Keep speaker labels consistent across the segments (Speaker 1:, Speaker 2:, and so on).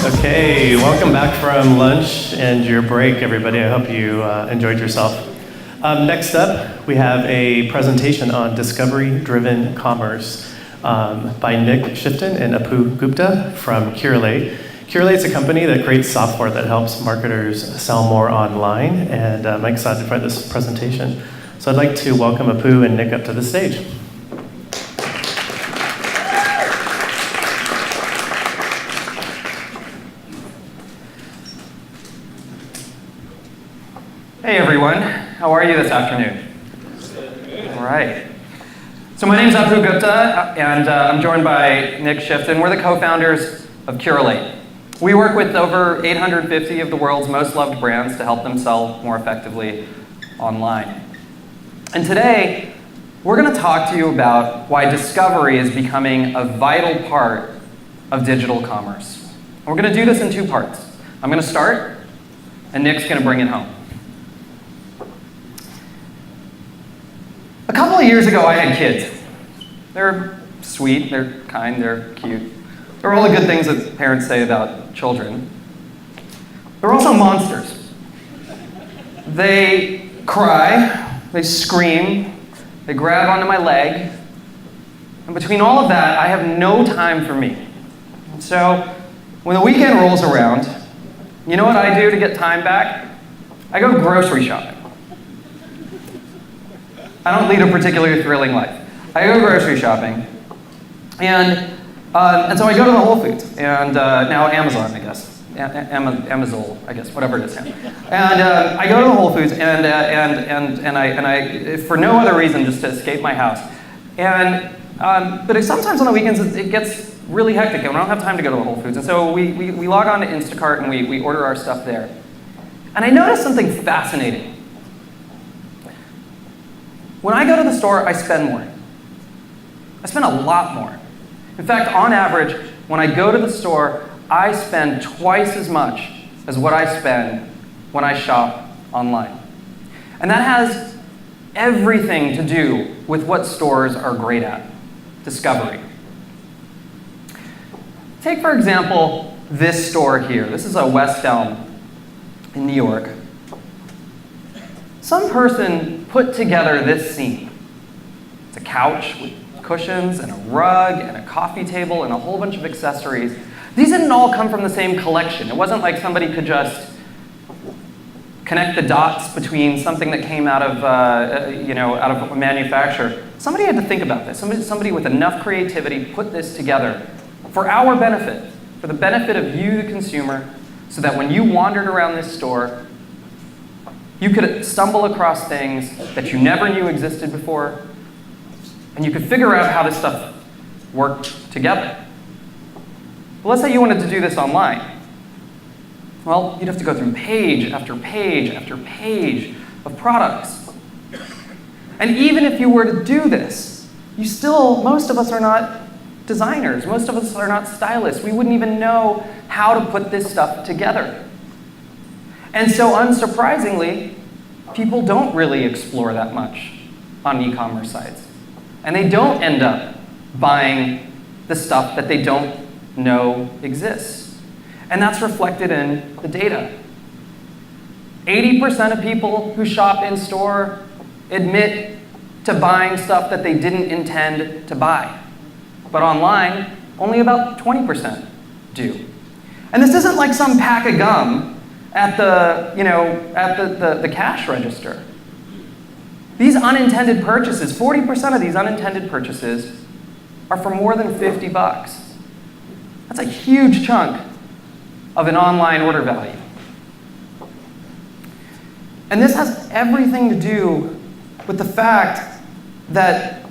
Speaker 1: Okay, welcome back from lunch and your break, everybody. I hope you enjoyed yourself. Next up, we have a presentation on discovery-driven commerce by Nick Shiftan and Apu Gupta from Curelate. Curelate is a company that creates software that helps marketers sell more online, and I'm excited for this presentation. So I'd like to welcome Apu and Nick up to the stage.
Speaker 2: Hey everyone, how are you this afternoon? All right. So my name is Apu Gupta, and I'm joined by Nick Shiftan. We're the co-founders of Curelate. We work with over 850 of the world's most loved brands to help them sell more effectively online. And today, we're going to talk to you about why discovery is becoming a vital part of digital commerce. And we're going to do this in two parts. I'm going to start, and Nick's going to bring it home. A couple of years ago, I had kids. They're sweet, they're kind, they're cute. They're all the good things that parents say about children. They're also monsters. They cry, they scream, they grab onto my leg, and between all of that, I have no time for me. And so, when the weekend rolls around, you know what I do to get time back? I go grocery shopping. I don't lead a particularly thrilling life. I go grocery shopping, and so I go to the Whole Foods, and now Amazon, I guess, Amazon, I guess, whatever it is now. And I go to the Whole Foods, and I, for no other reason, just to escape my house. And but sometimes on the weekends it gets really hectic, and I don't have time to go to the Whole Foods, and so we log on to Instacart and we order our stuff there. And I noticed something fascinating. When I go to the store, I spend more. I spend a lot more. In fact, on average, when I go to the store, I spend twice as much as what I spend when I shop online. And that has everything to do with what stores are great at: discovery. Take, for example, this store here. This is a West Elm in New York. Some person put together this scene. It's a couch with cushions and a rug and a coffee table and a whole bunch of accessories. These didn't all come from the same collection. It wasn't like somebody could just connect the dots between something that came out of a manufacturer. Somebody had to think about this. Somebody with enough creativity put this together for our benefit, for the benefit of you, the consumer, so that when you wandered around this store, you could stumble across things that you never knew existed before, and you could figure out how this stuff worked together. But let's say you wanted to do this online. Well, you'd have to go through page after page after page of products. And even if you were to do this, most of us are not designers. Most of us are not stylists. We wouldn't even know how to put this stuff together. And so, unsurprisingly, people don't really explore that much on e-commerce sites. And they don't end up buying the stuff that they don't know exists. And that's reflected in the data. 80% of people who shop in store admit to buying stuff that they didn't intend to buy. But online, only about 20% do. And this isn't like some pack of gum at the cash register. These unintended purchases, 40% of these unintended purchases are for more than $50. That's a huge chunk of an online order value. And this has everything to do with the fact that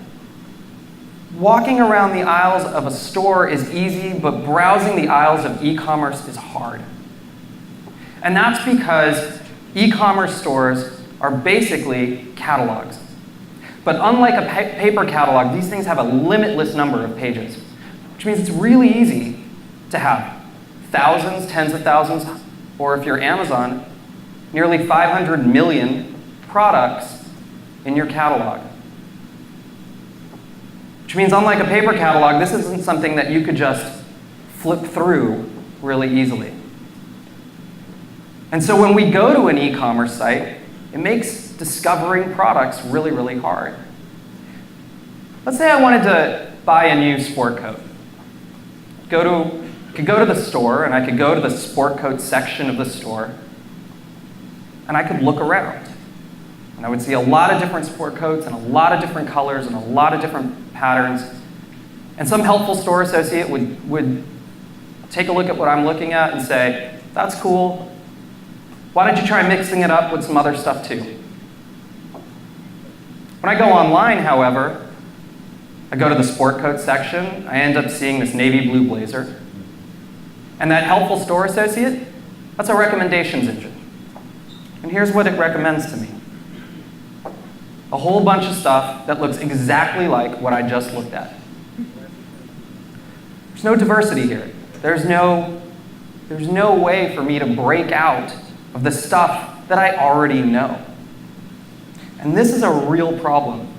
Speaker 2: walking around the aisles of a store is easy, but browsing the aisles of e-commerce is hard. And that's because e-commerce stores are basically catalogs. But unlike a paper catalog, these things have a limitless number of pages, which means it's really easy to have thousands, tens of thousands, or if you're Amazon, nearly 500 million products in your catalog. Which means unlike a paper catalog, this isn't something that you could just flip through really easily. And so when we go to an e-commerce site, it makes discovering products really, really hard. Let's say I wanted to buy a new sport coat. Could go to the store, and I could go to the sport coat section of the store, and I could look around. And I would see a lot of different sport coats, and a lot of different colors, and a lot of different patterns. And some helpful store associate would take a look at what I'm looking at and say, that's cool. Why don't you try mixing it up with some other stuff too? When I go online, however, I go to the sport coat section, I end up seeing this navy blue blazer. And that helpful store associate, that's a recommendations engine. And here's what it recommends to me. A whole bunch of stuff that looks exactly like what I just looked at. There's no diversity here. There's no way for me to break out of the stuff that I already know. And this is a real problem.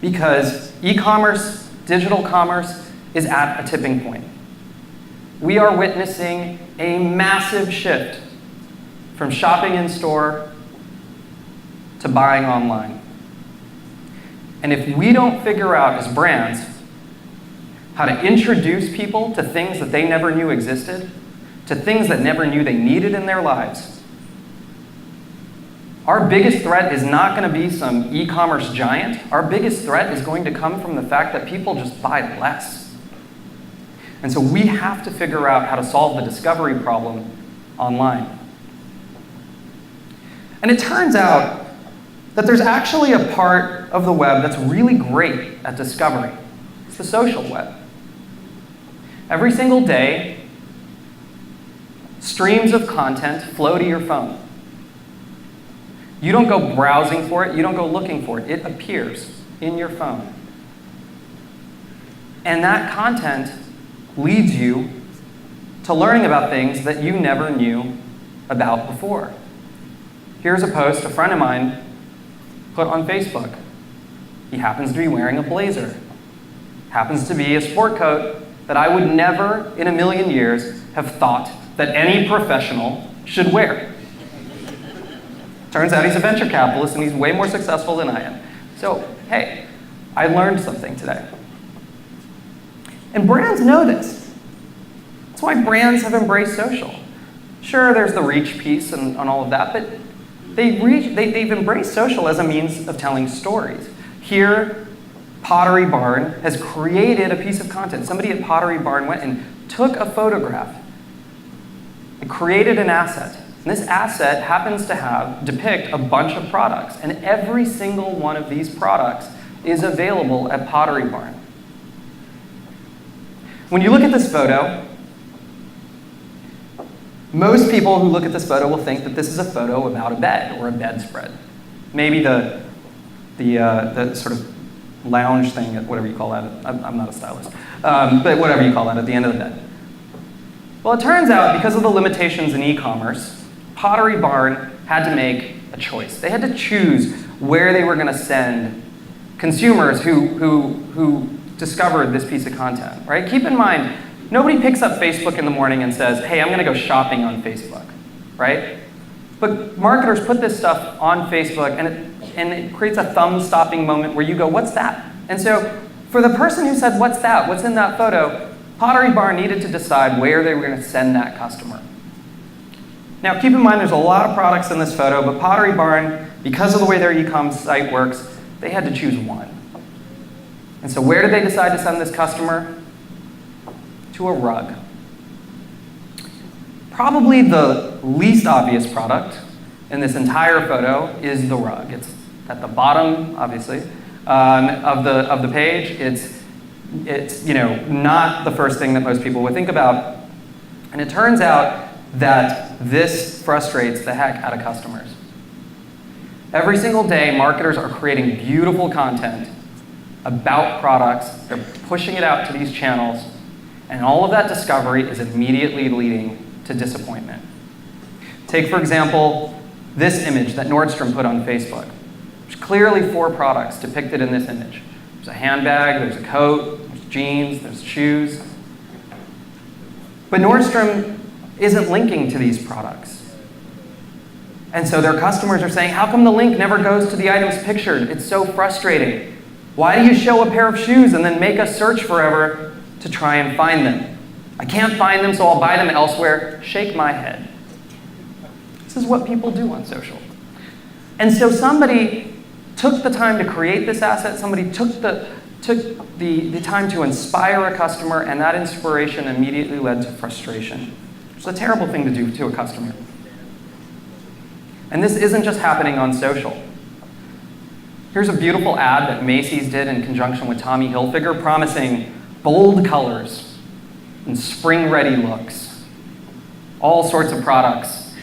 Speaker 2: Because e-commerce, digital commerce, is at a tipping point. We are witnessing a massive shift from shopping in store to buying online. And if we don't figure out as brands how to introduce people to things that they never knew existed, to things that never knew they needed in their lives, our biggest threat is not going to be some e-commerce giant. Our biggest threat is going to come from the fact that people just buy less. And so we have to figure out how to solve the discovery problem online. And it turns out that there's actually a part of the web that's really great at discovery. It's the social web. Every single day, streams of content flow to your phone. You don't go browsing for it, you don't go looking for it. It appears in your phone. And that content leads you to learning about things that you never knew about before. Here's a post a friend of mine put on Facebook. He happens to be wearing a blazer. Happens to be a sport coat that I would never in a million years have thought that any professional should wear. Turns out he's a venture capitalist and he's way more successful than I am. So, hey, I learned something today. And brands know this. That's why brands have embraced social. Sure, there's the reach piece and all of that, but they've embraced social as a means of telling stories. Here, Pottery Barn has created a piece of content. Somebody at Pottery Barn went and took a photograph and created an asset. And this asset happens to depict a bunch of products. And every single one of these products is available at Pottery Barn. When you look at this photo, most people who look at this photo will think that this is a photo about a bed or a bedspread. Maybe the sort of lounge thing, whatever you call that. I'm not a stylist. But whatever you call that at the end of the bed. Well, it turns out, because of the limitations in e-commerce, Pottery Barn had to make a choice. They had to choose where they were going to send consumers who discovered this piece of content, right? Keep in mind, nobody picks up Facebook in the morning and says, hey, I'm going to go shopping on Facebook, right? But marketers put this stuff on Facebook, and it creates a thumb-stopping moment where you go, what's that? And so for the person who said, what's that? What's in that photo? Pottery Barn needed to decide where they were going to send that customer. Now, keep in mind, there's a lot of products in this photo, but Pottery Barn, because of the way their e-com site works, they had to choose one. And so where did they decide to send this customer? To a rug. Probably the least obvious product in this entire photo is the rug. It's at the bottom, obviously, of the page. It's not the first thing that most people would think about. And it turns out that this frustrates the heck out of customers. Every single day, marketers are creating beautiful content about products. They're pushing it out to these channels, and all of that discovery is immediately leading to disappointment. Take, for example, this image that Nordstrom put on Facebook. There's clearly 4 products depicted in this image. There's a handbag, there's a coat, there's jeans, there's shoes. But Nordstrom isn't linking to these products. And so their customers are saying, how come the link never goes to the items pictured? It's so frustrating. Why do you show a pair of shoes and then make us search forever to try and find them? I can't find them, so I'll buy them elsewhere. Shake my head. This is what people do on social. And so somebody took the time to create this asset. Somebody took the time to inspire a customer, and that inspiration immediately led to frustration. It's a terrible thing to do to a customer. And this isn't just happening on social. Here's a beautiful ad that Macy's did in conjunction with Tommy Hilfiger, promising bold colors and spring-ready looks. All sorts of products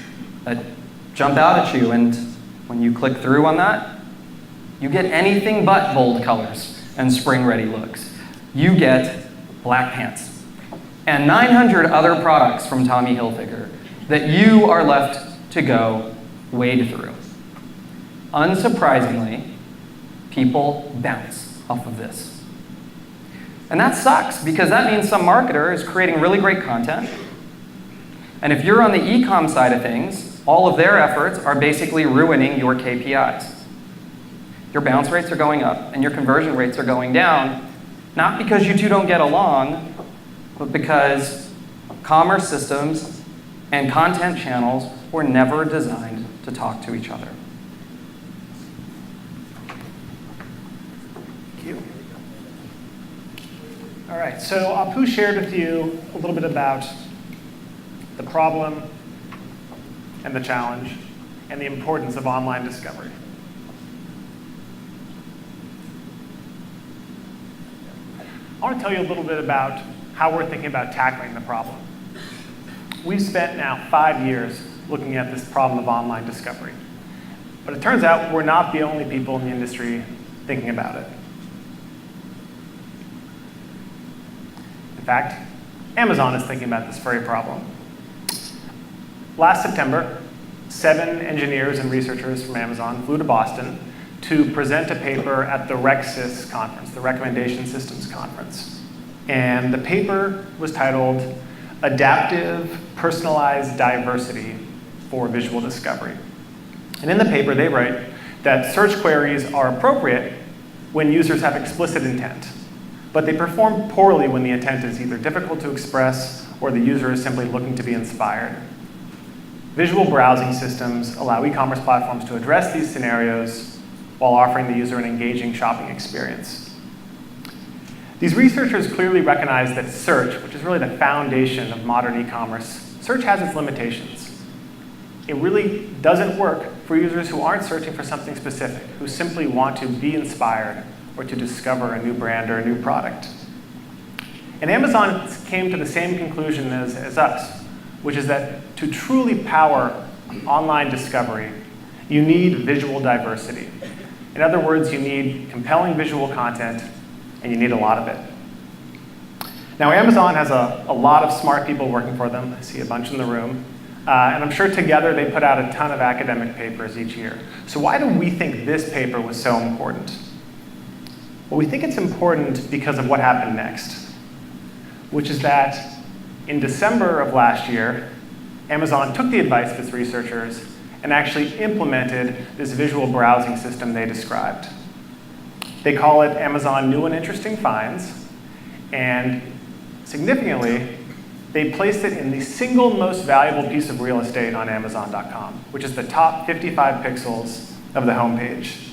Speaker 2: that jump out at you, and when you click through on that, you get anything but bold colors and spring-ready looks. You get black pants and 900 other products from Tommy Hilfiger that you are left to go wade through. Unsurprisingly, people bounce off of this. And that sucks, because that means some marketer is creating really great content. And if you're on the e-com side of things, all of their efforts are basically ruining your KPIs. Your bounce rates are going up and your conversion rates are going down, not because you two don't get along, but because commerce systems and content channels were never designed to talk to each other.
Speaker 3: Thank you. All right, so Apu shared with you a little bit about the problem and the challenge and the importance of online discovery. I want to tell you a little bit about how we're thinking about tackling the problem. We've spent now 5 years looking at this problem of online discovery. But it turns out we're not the only people in the industry thinking about it. In fact, Amazon is thinking about this very problem. Last September, 7 engineers and researchers from Amazon flew to Boston to present a paper at the RecSys conference, the Recommendation Systems Conference. And the paper was titled Adaptive Personalized Diversity for Visual Discovery. And in the paper, they write that search queries are appropriate when users have explicit intent, but they perform poorly when the intent is either difficult to express or the user is simply looking to be inspired. Visual browsing systems allow e-commerce platforms to address these scenarios while offering the user an engaging shopping experience. These researchers clearly recognize that search, which is really the foundation of modern e-commerce, search has its limitations. It really doesn't work for users who aren't searching for something specific, who simply want to be inspired or to discover a new brand or a new product. And Amazon came to the same conclusion as us, which is that to truly power online discovery, you need visual diversity. In other words, you need compelling visual content, and you need a lot of it. Now, Amazon has a lot of smart people working for them. I see a bunch in the room. And I'm sure together they put out a ton of academic papers each year. So why do we think this paper was so important? Well, we think it's important because of what happened next, which is that in December of last year, Amazon took the advice of its researchers and actually implemented this visual browsing system they described. They call it Amazon New and Interesting Finds, and significantly, they placed it in the single most valuable piece of real estate on Amazon.com, which is the top 55 pixels of the homepage.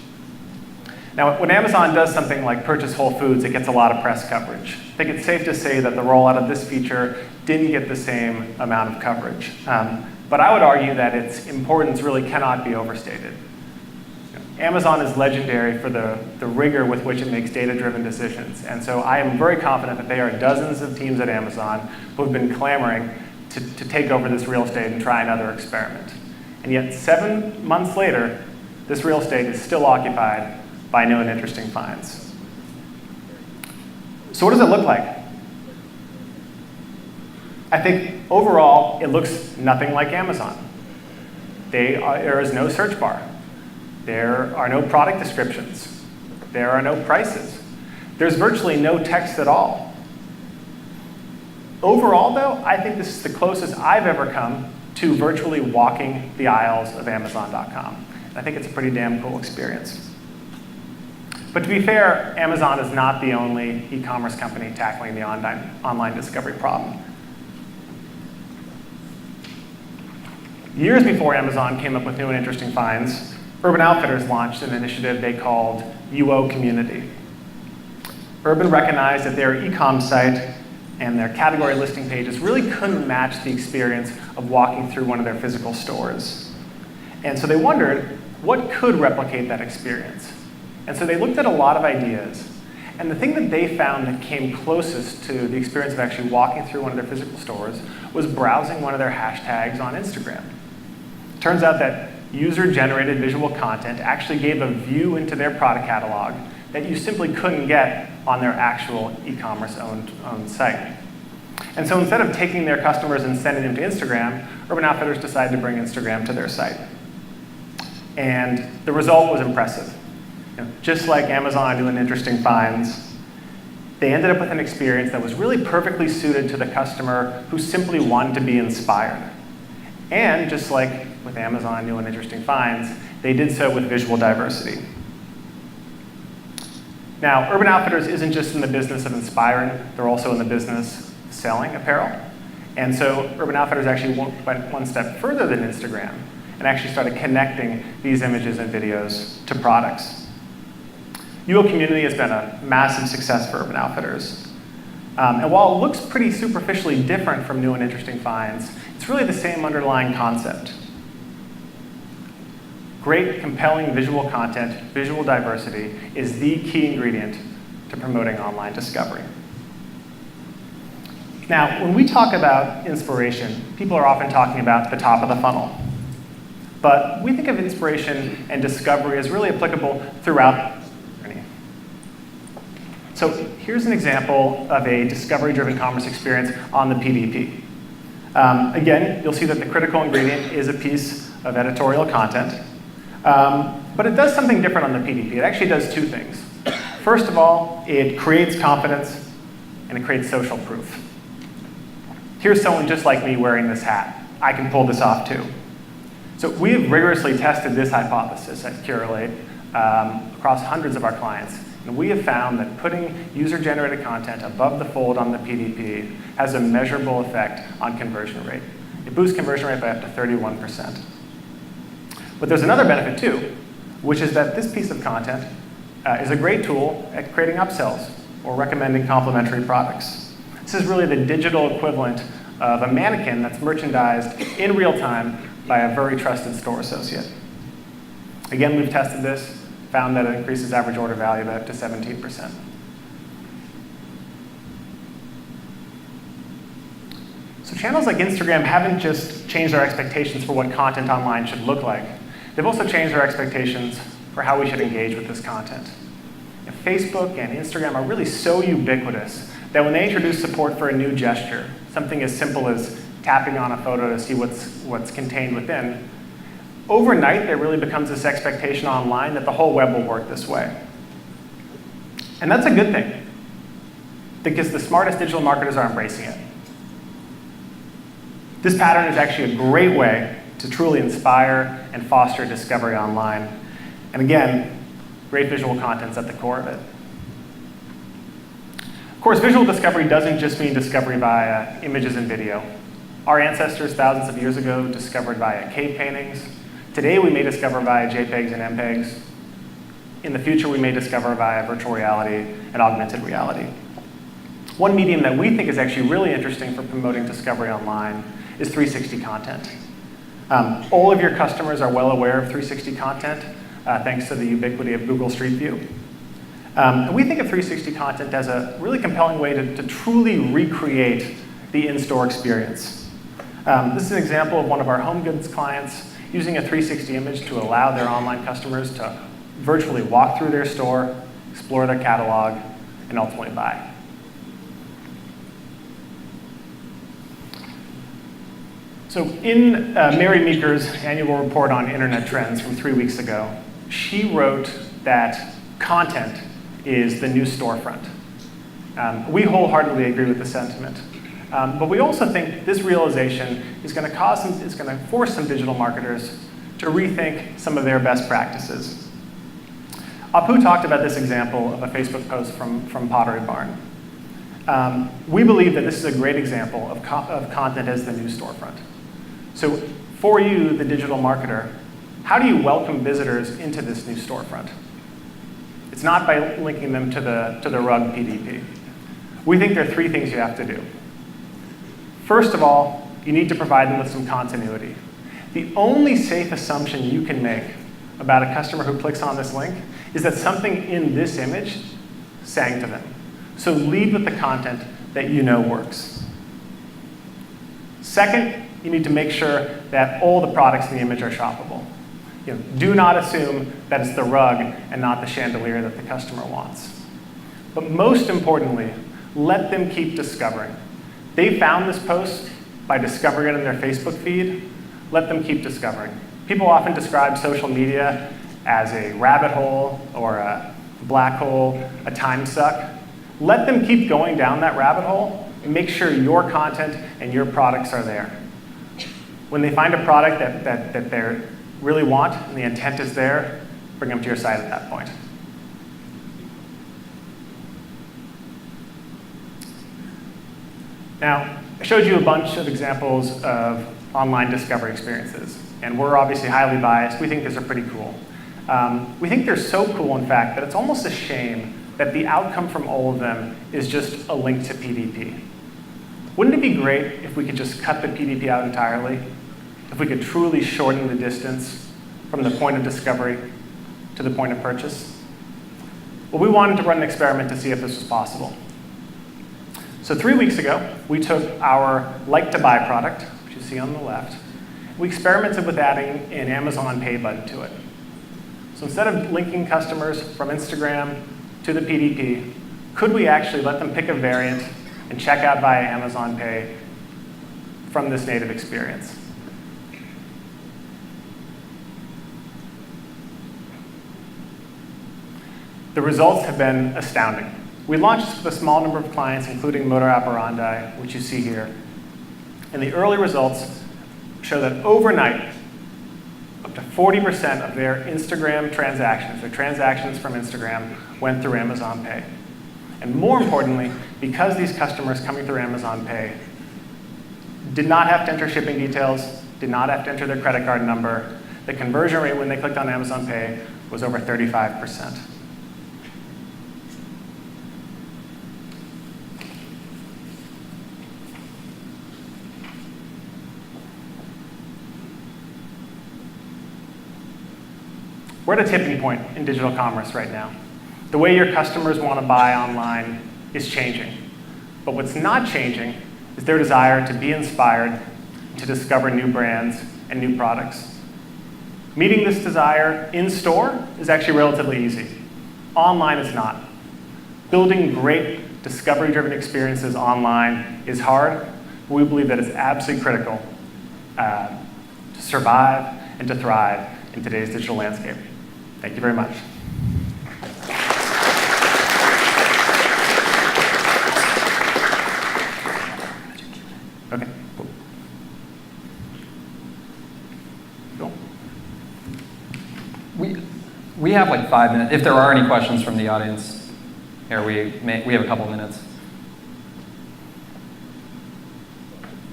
Speaker 3: Now, when Amazon does something like purchase Whole Foods, it gets a lot of press coverage. I think it's safe to say that the rollout of this feature didn't get the same amount of coverage. But I would argue that its importance really cannot be overstated. Amazon is legendary for the rigor with which it makes data-driven decisions. And so I am very confident that there are dozens of teams at Amazon who have been clamoring to take over this real estate and try another experiment. And yet 7 months later, this real estate is still occupied by new and interesting finds. So what does it look like? I think overall, it looks nothing like Amazon. There is no search bar. There are no product descriptions. There are no prices. There's virtually no text at all. Overall, though, I think this is the closest I've ever come to virtually walking the aisles of Amazon.com. I think it's a pretty damn cool experience. But to be fair, Amazon is not the only e-commerce company tackling the online discovery problem. Years before Amazon came up with new and interesting finds, Urban Outfitters launched an initiative they called UO Community. Urban recognized that their e-com site and their category listing pages really couldn't match the experience of walking through one of their physical stores. And so they wondered, what could replicate that experience? And so they looked at a lot of ideas. And the thing that they found that came closest to the experience of actually walking through one of their physical stores was browsing one of their hashtags on Instagram. Turns out that user-generated visual content actually gave a view into their product catalog that you simply couldn't get on their actual e-commerce owned site. And so instead of taking their customers and sending them to Instagram, Urban Outfitters decided to bring Instagram to their site. And the result was impressive. Just like Amazon doing interesting finds, they ended up with an experience that was really perfectly suited to the customer who simply wanted to be inspired. And just like with Amazon doing interesting finds, they did so with visual diversity. Now, Urban Outfitters isn't just in the business of inspiring, they're also in the business of selling apparel. And so Urban Outfitters actually went one step further than Instagram and actually started connecting these images and videos to products. UO Community has been a massive success for Urban Outfitters. And while it looks pretty superficially different from new and interesting finds, it's really the same underlying concept. Great, compelling visual content, visual diversity is the key ingredient to promoting online discovery. Now, when we talk about inspiration, people are often talking about the top of the funnel. But we think of inspiration and discovery as really applicable throughout the journey. So here's an example of a discovery-driven commerce experience on the PDP. Again, you'll see that the critical ingredient is a piece of editorial content. But it does something different on the PDP. It actually does two things. First of all, it creates confidence, and it creates social proof. Here's someone just like me wearing this hat. I can pull this off too. So we have rigorously tested this hypothesis at Curate across hundreds of our clients. And we have found that putting user-generated content above the fold on the PDP has a measurable effect on conversion rate. It boosts conversion rate by up to 31%. But there's another benefit too, which is that this piece of content is a great tool at creating upsells or recommending complementary products. This is really the digital equivalent of a mannequin that's merchandised in real time by a very trusted store associate. Again, we've tested this, found that it increases average order value by up to 17%. So channels like Instagram haven't just changed our expectations for what content online should look like. They've also changed our expectations for how we should engage with this content. And Facebook and Instagram are really so ubiquitous that when they introduce support for a new gesture, something as simple as tapping on a photo to see what's contained within, overnight there really becomes this expectation online that the whole web will work this way. And that's a good thing, because the smartest digital marketers are embracing it. This pattern is actually a great way to truly inspire and foster discovery online. And again, great visual content's at the core of it. Of course, visual discovery doesn't just mean discovery via images and video. Our ancestors thousands of years ago discovered via cave paintings. Today we may discover via JPEGs and MPEGs. In the future we may discover via virtual reality and augmented reality. One medium that we think is actually really interesting for promoting discovery online is 360 content. All of your customers are well aware of 360 content thanks to the ubiquity of Google Street View. And we think of 360 content as a really compelling way to truly recreate the in-store experience. This is an example of one of our home goods clients using a 360 image to allow their online customers to virtually walk through their store, explore their catalog, and ultimately buy. So in Mary Meeker's annual report on internet trends from 3 weeks ago, she wrote that content is the new storefront. We wholeheartedly agree with the sentiment. But we also think this realization is going to force some digital marketers to rethink some of their best practices. Apu talked about this example of a Facebook post from Pottery Barn. We believe that this is a great example of content as the new storefront. So for you, the digital marketer, how do you welcome visitors into this new storefront? It's not by linking them to the rug PDP. We think there are three things you have to do. First of all, you need to provide them with some continuity. The only safe assumption you can make about a customer who clicks on this link is that something in this image sang to them. So lead with the content that you know works. Second, you need to make sure that all the products in the image are shoppable. Do not assume that it's the rug and not the chandelier that the customer wants. But most importantly, let them keep discovering. They found this post by discovering it in their Facebook feed. Let them keep discovering. People often describe social media as a rabbit hole or a black hole, a time suck. Let them keep going down that rabbit hole and make sure your content and your products are there. When they find a product that they really want and the intent is there, bring them to your site at that point. Now, I showed you a bunch of examples of online discovery experiences, and we're obviously highly biased. We think these are pretty cool. We think they're so cool, in fact, that it's almost a shame that the outcome from all of them is just a link to PDP. Wouldn't it be great if we could just cut the PDP out entirely? If we could truly shorten the distance from the point of discovery to the point of purchase? Well, we wanted to run an experiment to see if this was possible. So 3 weeks ago, we took our Like to Buy product, which you see on the left. We experimented with adding an Amazon Pay button to it. So instead of linking customers from Instagram to the PDP, could we actually let them pick a variant and check out via Amazon Pay from this native experience? The results have been astounding. We launched with a small number of clients, including Motor Operandi, which you see here. And the early results show that overnight, up to 40% of their Instagram transactions, their transactions from Instagram, went through Amazon Pay. And more importantly, because these customers coming through Amazon Pay did not have to enter shipping details, did not have to enter their credit card number, the conversion rate when they clicked on Amazon Pay was over 35%. We're at a tipping point in digital commerce right now. The way your customers want to buy online is changing. But what's not changing is their desire to be inspired, to discover new brands and new products. Meeting this desire in store is actually relatively easy. Online is not. Building great discovery-driven experiences online is hard, but we believe that it's absolutely critical to survive and to thrive in today's digital landscape. Thank you very much. Okay, cool. Cool.
Speaker 2: We have like 5 minutes. If there are any questions from the audience, here we have a couple minutes.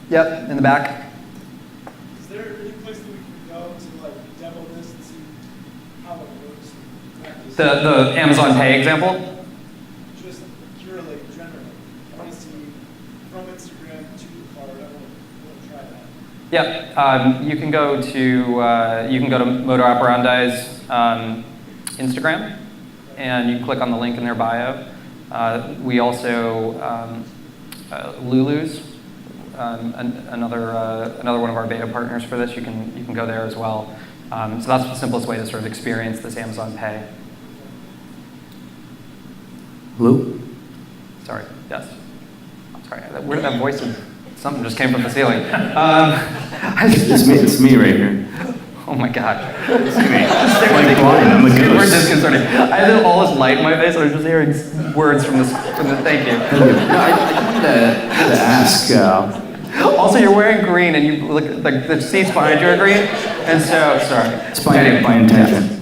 Speaker 2: Yep, in the back.
Speaker 4: Is there any place that we can go to like demo this and see how it works?
Speaker 2: The Amazon Pay example?
Speaker 4: Just purely, generally. I want to see from Instagram to the card. I want to try that.
Speaker 2: Yep, you can go to Motor Operandi's Instagram, and you click on the link in their bio. We also Lulu's, another one of our beta partners for this. You can go there as well. So that's the simplest way to sort of experience this Amazon Pay.
Speaker 5: Hello?
Speaker 2: Sorry. Yes. Sorry. Where did that voice? Something just came from the ceiling.
Speaker 5: It's me right here.
Speaker 2: Oh my God.
Speaker 5: It's me. I'm a
Speaker 2: Super
Speaker 5: ghost.
Speaker 2: disconcerting. I had all this light in my face, and I was just hearing words from this. Thank you.
Speaker 5: No, I wanted to ask.
Speaker 2: Also, you're wearing green, and you look like the seats behind you are green, and so sorry.
Speaker 5: It's by intention.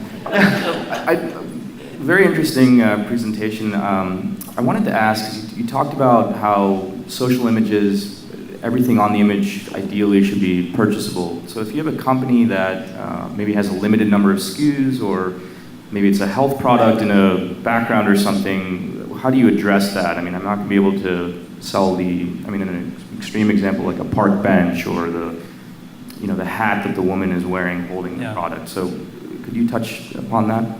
Speaker 5: Very interesting presentation. I wanted to ask, you talked about how social images, everything on the image ideally should be purchasable. So if you have a company that maybe has a limited number of SKUs, or maybe it's a health product in a background or something, how do you address that? I mean, I'm not going to be able to sell in an extreme example, like a park bench or the hat that the woman is wearing holding the product. So could you touch upon that?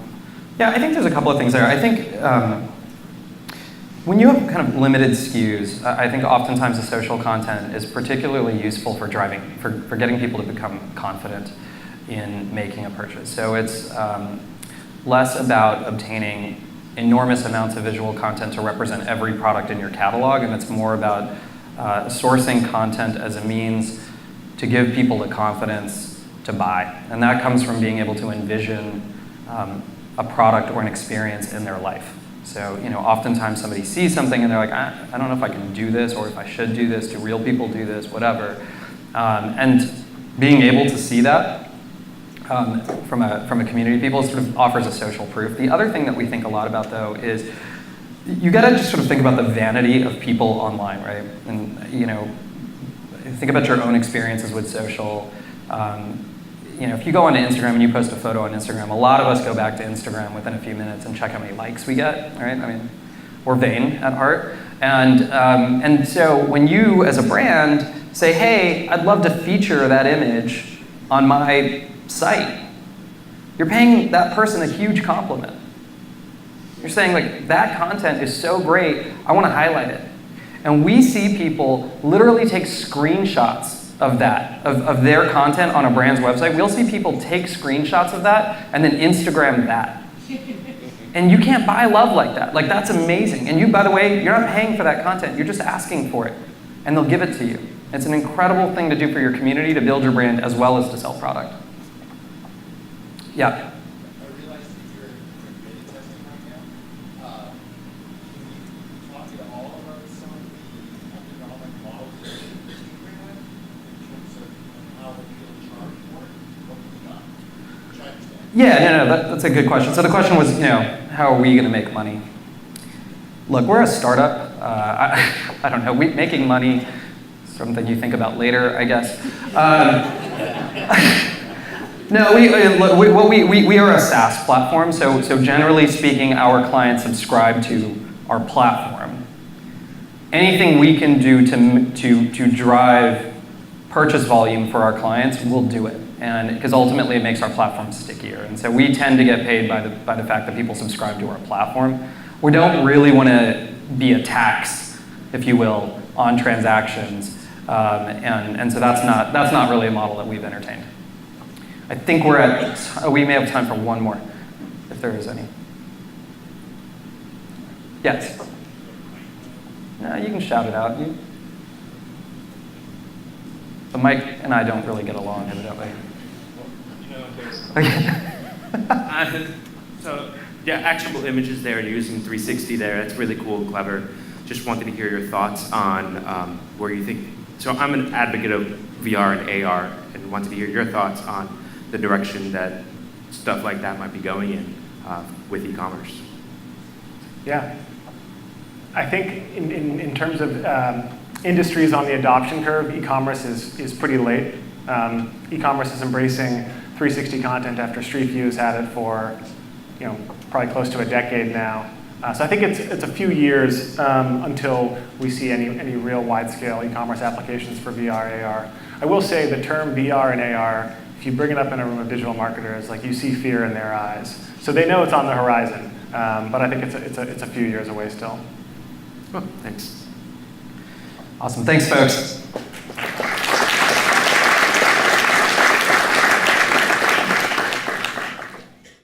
Speaker 2: Yeah, I think there's a couple of things there. I think when you have kind of limited SKUs, I think oftentimes the social content is particularly useful for getting people to become confident in making a purchase. So it's less about obtaining enormous amounts of visual content to represent every product in your catalog, and it's more about sourcing content as a means to give people the confidence to buy. And that comes from being able to envision a product or an experience in their life. So, oftentimes somebody sees something and they're like, I don't know if I can do this, or if I should do this, do real people do this, whatever. And being able to see that from a community of people sort of offers a social proof. The other thing that we think a lot about, though, is you gotta just sort of think about the vanity of people online, right? And, think about your own experiences with social. If you go onto Instagram and you post a photo on Instagram, a lot of us go back to Instagram within a few minutes and check how many likes we get, right? I mean, we're vain at heart. And so when you, as a brand, say, hey, I'd love to feature that image on my site, you're paying that person a huge compliment. You're saying, like, that content is so great, I want to highlight it. And we see people literally take screenshots of that, of their content on a brand's website. We'll see people take screenshots of that and then Instagram that. And you can't buy love like that. Like, that's amazing. And you, by the way, you're not paying for that content. You're just asking for it. And they'll give it to you. It's an incredible thing to do for your community, to build your brand as well as to sell product. Yeah?
Speaker 4: I realize that you're beta testing right now. Can you talk to all of us some of the economic models that you're in terms of how people charge for it? What have you got? Which I understand.
Speaker 2: Yeah, that's a good question. So the question was, how are we going to make money? Look, we're a startup. I don't know. Making money is something you think about later, I guess. No, we are a SaaS platform. So generally speaking, our clients subscribe to our platform. Anything we can do to drive purchase volume for our clients, we'll do it. And because ultimately it makes our platform stickier. And so we tend to get paid by the fact that people subscribe to our platform. We don't really want to be a tax, if you will, on transactions. And so that's not really a model that we've entertained. I think we may have time for one more, if there is any. Yes? No, you can shout it out. The mic and I don't really get along, evidently.
Speaker 6: So, yeah, actionable images there, and using 360 there, that's really cool, clever. Just wanted to hear your thoughts on where you think, so I'm an advocate of VR and AR, and wanted to hear your thoughts on the direction that stuff like that might be going in with e-commerce.
Speaker 3: Yeah. I think in terms of industries on the adoption curve, e-commerce is pretty late. E-commerce is embracing 360 content after Street View has had it for probably close to a decade now. So I think it's a few years until we see any real wide-scale e-commerce applications for VR, AR. I will say the term VR and AR, if you bring it up in a room of digital marketers, like, you see fear in their eyes. So they know it's on the horizon, but I think it's a few years away still.
Speaker 6: Oh, thanks.
Speaker 2: Awesome. Thanks, folks.